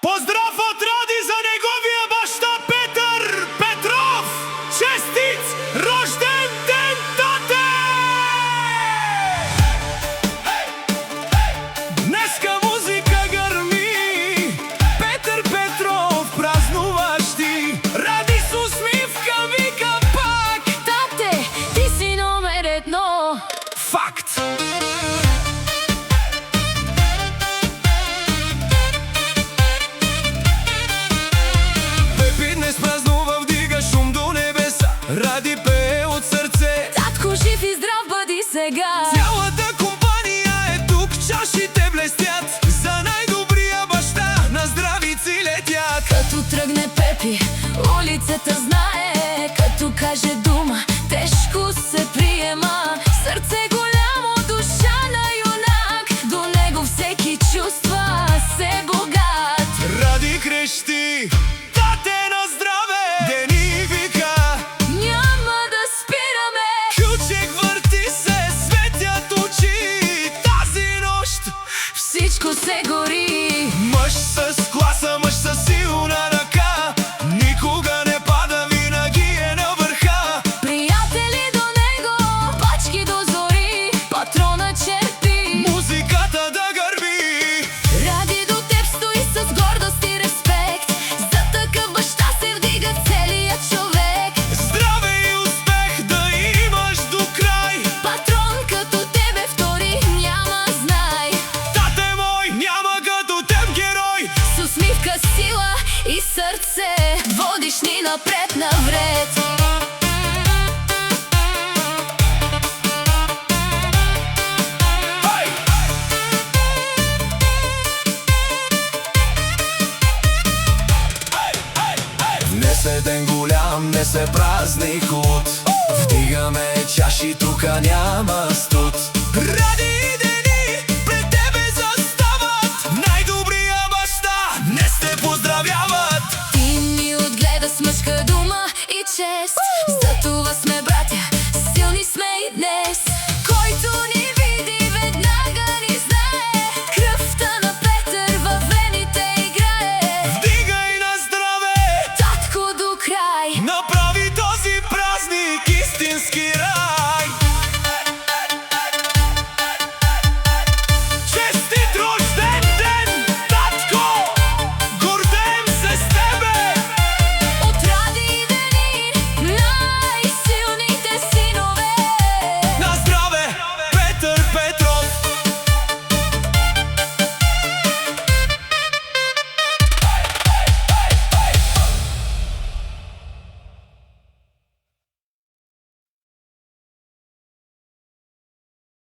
Поздрав от Ради за неговия баща Петър Петров! Честит рожден ден, тате! Днеска музика гърми, Петър Петров празнуваш ти. Ради с усмивка вика пак: Тате, ти си номер едно. Факт! Ради пее от сърце. Татко, жив и здрав бъди сега. Цялата компания е тук, чашите блестят за най-добрия баща, на здравици летят. Като тръгне Пепи, улицата знае. Като каже дума, тежко се приема. Сърце голямо, душа на юнак. До него всеки чувства се богат. Ради крещи: тате на здраве! Дени вика: няма да спираме. ключик върти се, светят очи. Тази нощ Всичко се гори. мъж с класа, мъж с силна ръка, никога не пада, винаги е на върха. Приятели до него, пачки до зори. Патрона черпи, Музиката да гърби. Ради до теб стои с гордост и респект. За такъв баща се вдига целият човек. Здраве и успех да имаш до край. Патрон като тебе втори няма, знай. Тате мой, няма като теб герой. С усмивка, сила и сърце водиш ни напред навред. Хай! Днес е ден голям, днес е празник луд. Вдигаме чаши, тука няма студ.